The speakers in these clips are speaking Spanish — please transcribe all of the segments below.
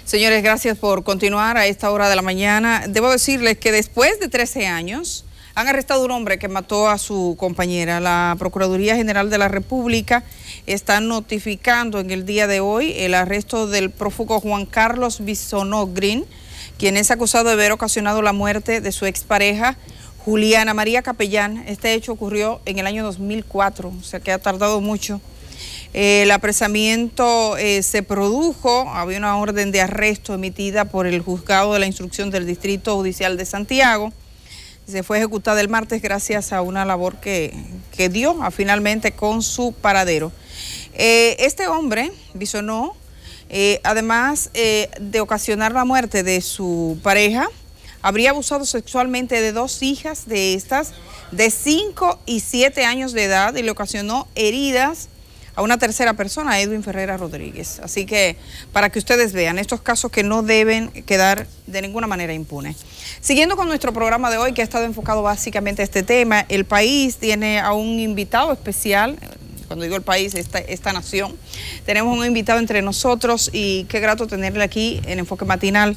Señores, gracias por continuar a esta hora de la mañana. Debo decirles que después de 13 años han arrestado a un hombre que mató a su compañera. La Procuraduría General de la República está notificando en el día de hoy el arresto del prófugo Juan Carlos Bisonó Green, quien es acusado de haber ocasionado la muerte de su expareja Juliana María Capellán. Este hecho ocurrió en el año 2004, o sea que ha tardado mucho. El apresamiento se produjo, había una orden de arresto emitida por el juzgado de la instrucción del Distrito Judicial de Santiago. Se fue ejecutada el martes gracias a una labor que dio finalmente con su paradero. Este hombre, Bisonó, además de ocasionar la muerte de su pareja, habría abusado sexualmente de dos hijas de estas, de 5 y 7 años de edad, y le ocasionó heridas a una tercera persona, a Edwin Ferreira Rodríguez. Así que, para que ustedes vean, estos casos que no deben quedar de ninguna manera impunes. Siguiendo con nuestro programa de hoy, que ha estado enfocado básicamente a este tema, el país tiene a un invitado especial. Cuando digo el país, esta nación, tenemos un invitado entre nosotros y qué grato tenerle aquí en Enfoque Matinal.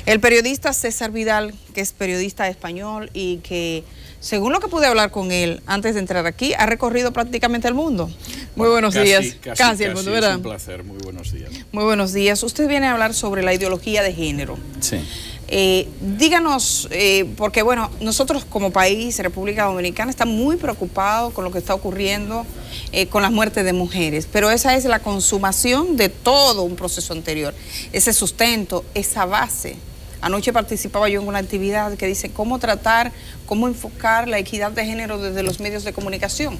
El periodista César Vidal, que es periodista español y que, según lo que pude hablar con él antes de entrar aquí, ha recorrido prácticamente el mundo. Muy buenos días. Casi el mundo, ¿verdad? Es un placer, muy buenos días. Muy buenos días. Usted viene a hablar sobre la ideología de género. Sí. Díganos, porque bueno, nosotros como país, República Dominicana, está muy preocupados con lo que está ocurriendo con las muertes de mujeres, pero esa es la consumación de todo un proceso anterior, ese sustento, esa base. Anoche participaba yo en una actividad que dice cómo tratar, cómo enfocar la equidad de género desde los medios de comunicación.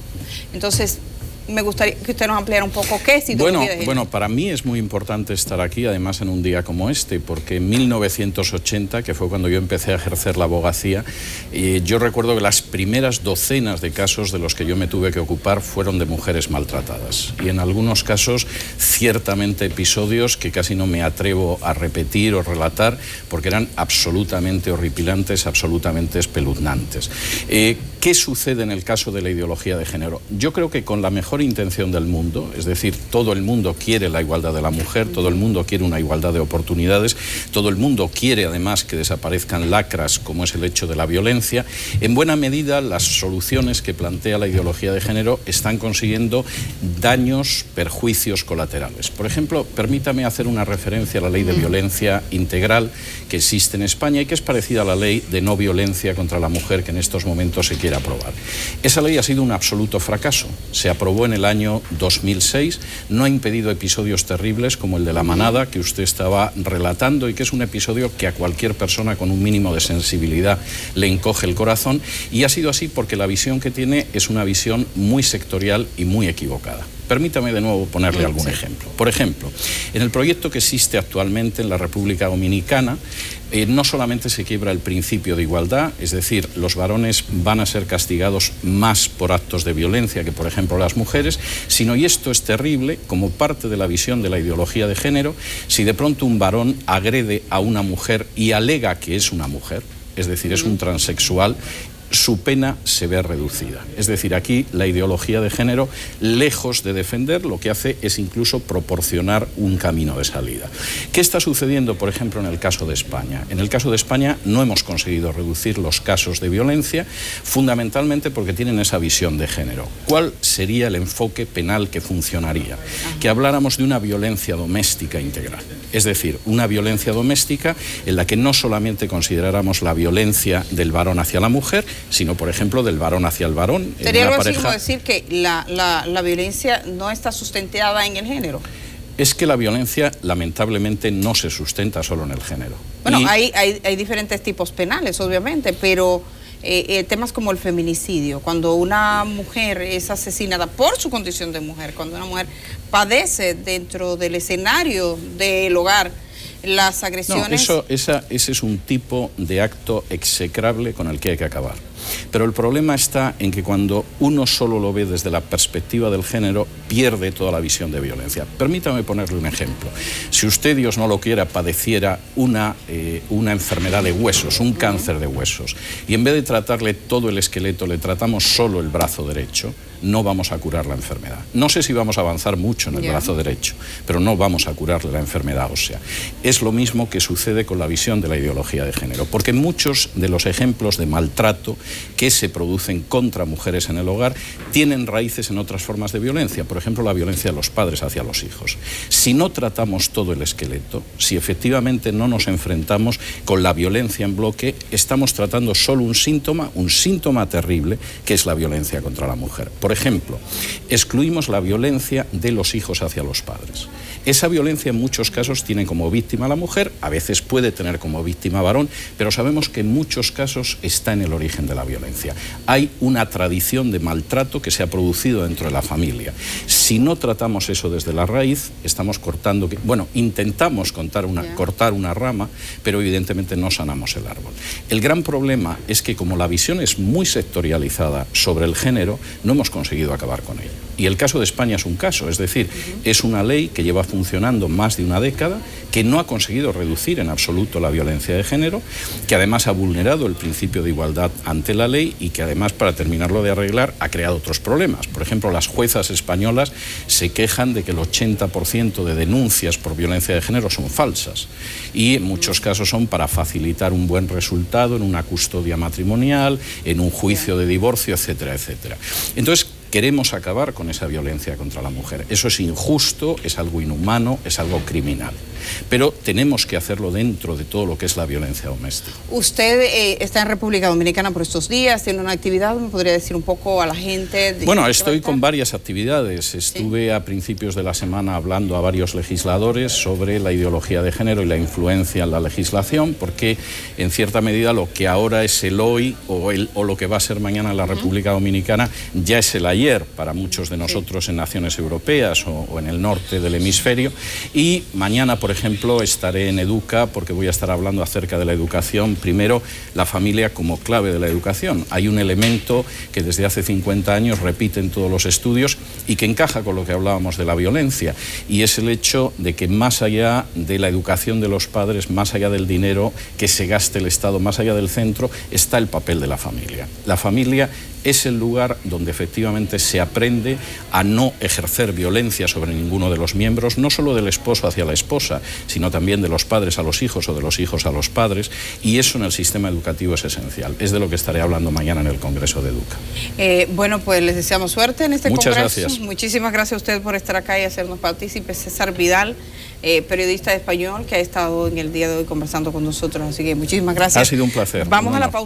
Entonces, me gustaría que usted nos ampliara un poco qué es ideología de género. Bueno, para mí es muy importante estar aquí, además en un día como este, porque en 1980, que fue cuando yo empecé a ejercer la abogacía, yo recuerdo que las primeras docenas de casos de los que yo me tuve que ocupar fueron de mujeres maltratadas. Y en algunos casos, ciertamente episodios que casi no me atrevo a repetir o relatar, porque eran absolutamente horripilantes, absolutamente espeluznantes. ¿Qué sucede en el caso de la ideología de género? Yo creo que con la mejor intención del mundo, es decir, todo el mundo quiere la igualdad de la mujer, todo el mundo quiere una igualdad de oportunidades, todo el mundo quiere además que desaparezcan lacras como es el hecho de la violencia. En buena medida las soluciones que plantea la ideología de género están consiguiendo daños, perjuicios colaterales. Por ejemplo, permítame hacer una referencia a la ley de violencia integral que existe en España y que es parecida a la ley de no violencia contra la mujer que en estos momentos se quiere aprobar. Esa ley ha sido un absoluto fracaso. Se aprobó en el año 2006, no ha impedido episodios terribles como el de la manada que usted estaba relatando y que es un episodio que a cualquier persona con un mínimo de sensibilidad le encoge el corazón, y ha sido así porque la visión que tiene es una visión muy sectorial y muy equivocada. Permítame de nuevo ponerle algún ejemplo. Por ejemplo, en el proyecto que existe actualmente en la República Dominicana, no solamente se quiebra el principio de igualdad, es decir, los varones van a ser castigados más por actos de violencia que, por ejemplo, las mujeres, sino, y esto es terrible, como parte de la visión de la ideología de género, si de pronto un varón agrede a una mujer y alega que es una mujer, es decir, es un transexual, su pena se ve reducida. Es decir, aquí la ideología de género, lejos de defender, lo que hace es incluso proporcionar un camino de salida. ¿Qué está sucediendo, por ejemplo, en el caso de España? En el caso de España no hemos conseguido reducir los casos de violencia, fundamentalmente porque tienen esa visión de género. ¿Cuál sería el enfoque penal que funcionaría? Que habláramos de una violencia doméstica integral. Es decir, una violencia doméstica en la que no solamente consideráramos la violencia del varón hacia la mujer, sino, por ejemplo, del varón hacia el varón. ¿Sería algo así como decir que la violencia no está sustentada en el género? Es que la violencia, lamentablemente, no se sustenta solo en el género. Bueno, hay diferentes tipos penales, obviamente, pero temas como el feminicidio, cuando una mujer es asesinada por su condición de mujer, cuando una mujer padece dentro del escenario del hogar las agresiones... No, ese es un tipo de acto execrable con el que hay que acabar. Pero el problema está en que cuando uno solo lo ve desde la perspectiva del género, pierde toda la visión de violencia. Permítame ponerle un ejemplo. Si usted, Dios no lo quiera, padeciera una enfermedad de huesos, un cáncer de huesos, y en vez de tratarle todo el esqueleto, le tratamos solo el brazo derecho, no vamos a curar la enfermedad. No sé si vamos a avanzar mucho en el brazo derecho, pero no vamos a curarle la enfermedad ósea. Es lo mismo que sucede con la visión de la ideología de género, porque muchos de los ejemplos de maltrato que se producen contra mujeres en el hogar tienen raíces en otras formas de violencia, por ejemplo, la violencia de los padres hacia los hijos. Si no tratamos todo el esqueleto, si efectivamente no nos enfrentamos con la violencia en bloque, estamos tratando solo un síntoma terrible, que es la violencia contra la mujer. Por ejemplo, excluimos la violencia de los hijos hacia los padres. Esa violencia en muchos casos tiene como víctima a la mujer, a veces puede tener como víctima varón, pero sabemos que en muchos casos está en el origen de la violencia. Hay una tradición de maltrato que se ha producido dentro de la familia. Si no tratamos eso desde la raíz, estamos cortando, intentamos cortar una rama, pero evidentemente no sanamos el árbol. El gran problema es que como la visión es muy sectorializada sobre el género, no hemos conseguido acabar con ello. Y el caso de España es un caso, es decir, es una ley que lleva funcionando más de una década, que no ha conseguido reducir en absoluto la violencia de género, que además ha vulnerado el principio de igualdad ante la ley y que además, para terminarlo de arreglar, ha creado otros problemas. Por ejemplo, las juezas españolas se quejan de que el 80% de denuncias por violencia de género son falsas y en muchos casos son para facilitar un buen resultado en una custodia matrimonial, en un juicio de divorcio, etcétera, etcétera. Entonces, queremos acabar con esa violencia contra la mujer. Eso es injusto, es algo inhumano, es algo criminal. Pero tenemos que hacerlo dentro de todo lo que es la violencia doméstica. Usted está en República Dominicana por estos días, tiene una actividad, ¿me podría decir un poco a la gente? Bueno, estoy con varias actividades. Estuve a principios de la semana hablando a varios legisladores sobre la ideología de género y la influencia en la legislación, porque en cierta medida lo que ahora es el hoy o lo que va a ser mañana en la República Dominicana ya es el ayer para muchos de nosotros en naciones europeas o en el norte del hemisferio. Y mañana, por ejemplo, estaré en Educa porque voy a estar hablando acerca de la educación. Primero, la familia como clave de la educación. Hay un elemento que desde hace 50 años repite en todos los estudios y que encaja con lo que hablábamos de la violencia, y es el hecho de que más allá de la educación de los padres, más allá del dinero que se gaste el Estado, más allá del centro, está el papel de la familia. La familia es el lugar donde efectivamente se aprende a no ejercer violencia sobre ninguno de los miembros, no solo del esposo hacia la esposa, sino también de los padres a los hijos o de los hijos a los padres, y eso en el sistema educativo es esencial. Es de lo que estaré hablando mañana en el Congreso de Educa. Bueno, pues les deseamos suerte en este Muchas Congreso. Gracias. Muchísimas gracias a usted por estar acá y hacernos partícipes. César Vidal, periodista español que ha estado en el día de hoy conversando con nosotros, así que muchísimas gracias. Ha sido un placer. Vamos a la pausa.